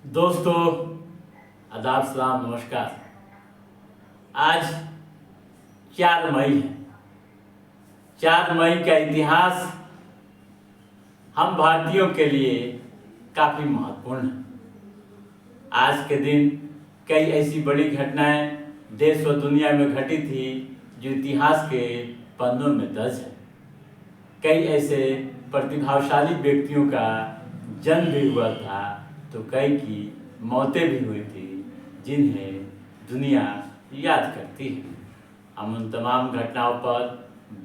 दोस्तों, आदाब, सलाम, नमस्कार। आज 4 मई है। 4 मई का इतिहास हम भारतीयों के लिए काफ़ी महत्वपूर्ण है। आज के दिन कई ऐसी बड़ी घटनाएं देश व दुनिया में घटी थी जो इतिहास के पन्नों में दर्ज है। कई ऐसे प्रतिभाशाली व्यक्तियों का जन्म भी हुआ था, तो कई की मौतें भी हुई थी जिन्हें दुनिया याद करती है। हम उन तमाम घटनाओं पर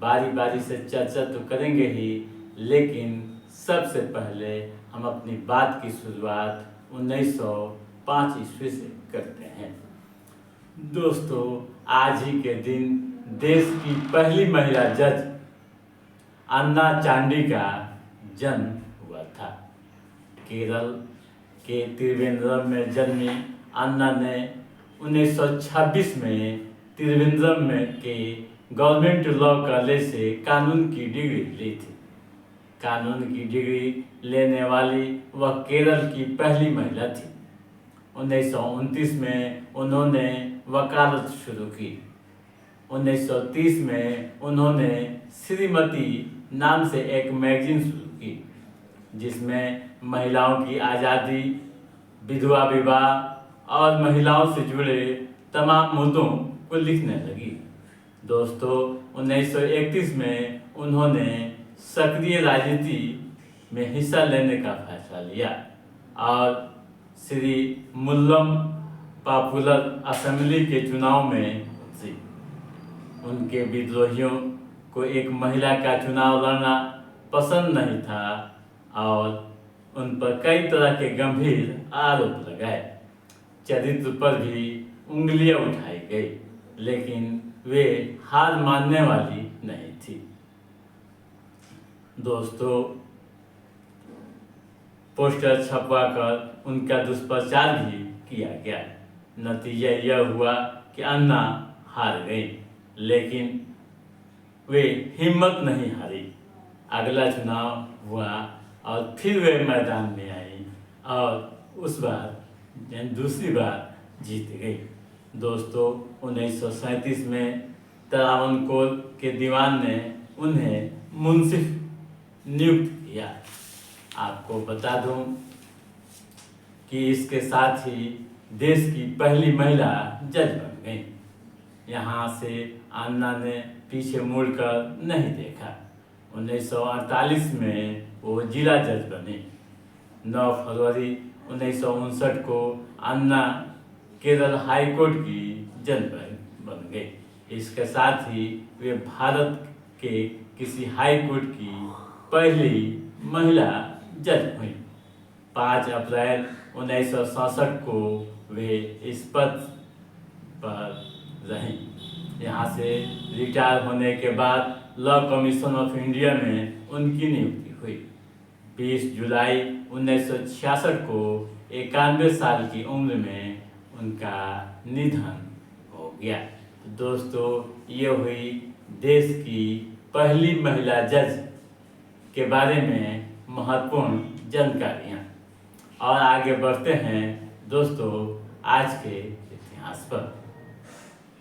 बारी बारी से चर्चा तो करेंगे ही, लेकिन सबसे पहले हम अपनी बात की शुरुआत 1905 ईस्वी से करते हैं। दोस्तों, आज ही के दिन देश की पहली महिला जज अन्ना चांडी का जन्म हुआ था। केरल के त्रिवेंद्रम में जन्मी अन्ना ने 1926 में त्रिवेंद्रम में के गवर्नमेंट लॉ कॉलेज से कानून की डिग्री ली थी। कानून की डिग्री लेने वाली वह केरल की पहली महिला थी। 1929 में उन्होंने वकालत शुरू की। 1930 में उन्होंने श्रीमती नाम से एक मैगजीन शुरू की, जिसमें महिलाओं की आज़ादी, विधवा विवाह और महिलाओं से जुड़े तमाम मुद्दों को लिखने लगी। दोस्तों, 1931 में उन्होंने सक्रिय राजनीति में हिस्सा लेने का फैसला लिया और श्री मुल्लम पॉपुलर असेंबली के चुनाव में उतरी। उनके विद्रोहियों को एक महिला का चुनाव लड़ना पसंद नहीं था और उन पर कई तरह के गंभीर आरोप लगाए। चरित्र पर भी उंगलियां उठाई गई, लेकिन वे हार मानने वाली नहीं थी। दोस्तों, पोस्टर छपवाकर उनका दुष्प्रचार भी किया गया। नतीजा यह हुआ कि अन्ना हार गई, लेकिन वे हिम्मत नहीं हारी। अगला चुनाव हुआ और फिर वे मैदान में आई और उस बार दूसरी बार जीत गई। दोस्तों, 1937 में त्रावणकोर के दीवान ने उन्हें मुंसिफ नियुक्त किया। आपको बता दूं कि इसके साथ ही देश की पहली महिला जज बन गई। यहाँ से अन्ना ने पीछे मुड़कर नहीं देखा। 1948 में वो जिला जज बने। 9 फरवरी 1959 को अन्ना केरल हाई कोर्ट की जज बन गए। इसके साथ ही वे भारत के किसी हाई कोर्ट की पहली महिला जज हुई। 5 अप्रैल 1967 को वे इस पद पर रहीं। यहाँ से रिटायर होने के बाद लॉ कमीशन ऑफ इंडिया में उनकी नियुक्ति हुई। 20 जुलाई 1966 को 91 साल की उम्र में उनका निधन हो गया। तो दोस्तों, ये हुई देश की पहली महिला जज के बारे में महत्वपूर्ण जानकारियाँ। और आगे बढ़ते हैं दोस्तों आज के इतिहास पर।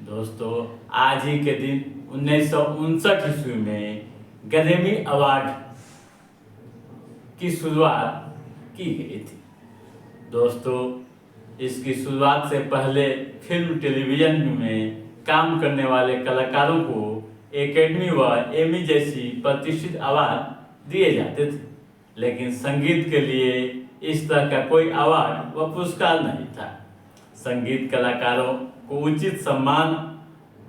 दोस्तों, आज ही के दिन 1959 ईस्वी में ग्रैमी अवार्ड की शुरुआत की गई थी। दोस्तों, इसकी शुरुआत से पहले फिल्म टेलीविज़न में काम करने वाले कलाकारों को एकेडमी व एमी जैसी प्रतिष्ठित अवार्ड दिए जाते थे, लेकिन संगीत के लिए इस तरह का कोई अवार्ड व पुरस्कार नहीं था। संगीत कलाकारों को उचित सम्मान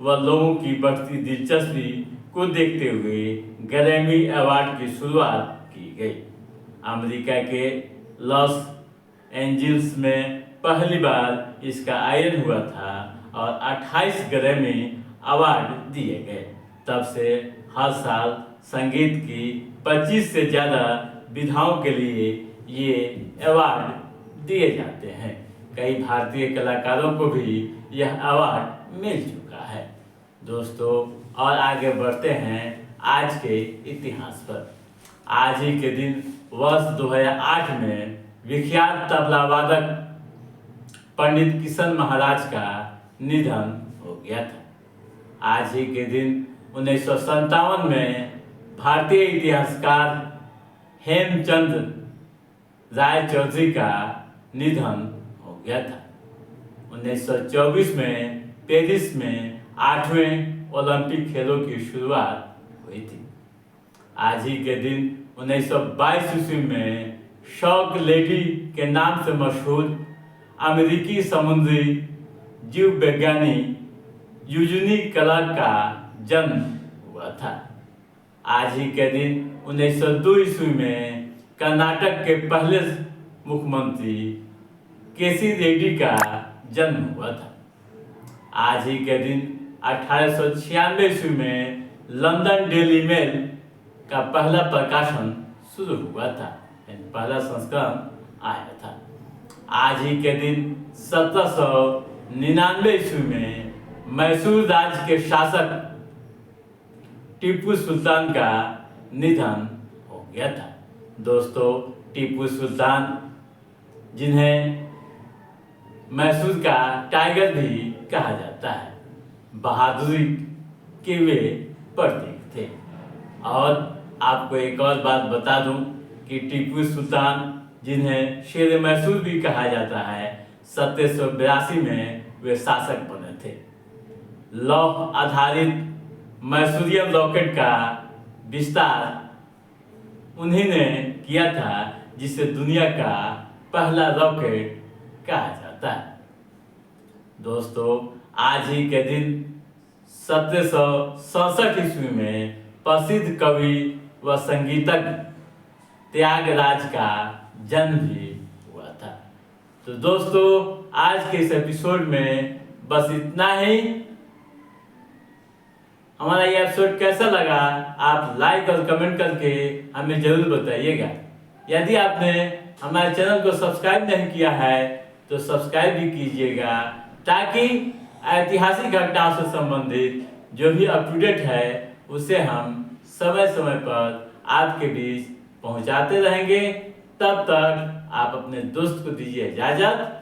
व लोगों की बढ़ती दिलचस्पी को देखते हुए ग्रैमी अवार्ड की शुरुआत की गई। अमेरिका के लॉस एंजिल्स में पहली बार इसका आयोजन हुआ था और 28 ग्रैमी अवार्ड दिए गए। तब से हर साल संगीत की 25 से ज़्यादा विधाओं के लिए ये अवार्ड दिए जाते हैं। कई भारतीय कलाकारों को भी यह अवार्ड मिल चुका है। दोस्तों, और आगे बढ़ते हैं आज के इतिहास पर। आज ही के दिन वर्ष 2008 में विख्यात तबला वादक पंडित किशन महाराज का निधन हो गया था। आज ही के दिन 1957 में भारतीय इतिहासकार हेमचंद राय चौधरी का निधन हो गया था। 1924 में पेरिस में 8वें ओलंपिक खेलों की शुरुआत हुई थी। आज ही के दिन 1922 ईस्वी में शॉक लेडी के नाम से मशहूर अमेरिकी समुद्री जीव वैज्ञानिक यूजिनी क्लार्क का जन्म हुआ था। आज ही के दिन 1902 ईस्वी में कर्नाटक के पहले मुख्यमंत्री केसी रेड्डी का जन्म हुआ था। आज ही के दिन 1896 ईस्वी में लंदन डेली मेल का पहला प्रकाशन शुरू हुआ था, पहला संस्करण आया था। आज ही के दिन 1799 ईस्वी में मैसूर राज्य के शासक टीपू सुल्तान का निधन हो गया था। दोस्तों, टीपू सुल्तान, जिन्हें मैसूर का टाइगर भी कहा जाता है, बहादुरी के वे प्रतीक थे। और आपको एक और बात बता दूं कि टीपू सुल्तान, जिन्हें शेर मैसूर भी कहा जाता है, 1782 में वे शासक बने थे। लौह आधारित मैसूरियन रॉकेट का विस्तार उन्हीं ने किया था, जिसे दुनिया का पहला रॉकेट कहा जाता है। दोस्तों, आज ही के दिन 1767 ईस्वी में प्रसिद्ध कवि व संगीतज्ञ त्यागराज का जन्म भी हुआ था। तो दोस्तों, आज के इस एपिसोड में बस इतना ही। हमारा ये एपिसोड कैसा लगा आप लाइक और कमेंट करके हमें जरूर बताइएगा। यदि आपने हमारे चैनल को सब्सक्राइब नहीं किया है तो सब्सक्राइब भी कीजिएगा, ताकि ऐतिहासिक घटनाओं से संबंधित जो भी अप टू डेट है उसे हम समय समय पर आपके बीच पहुंचाते रहेंगे। तब तक आप अपने दोस्त को दीजिए इजाज़त।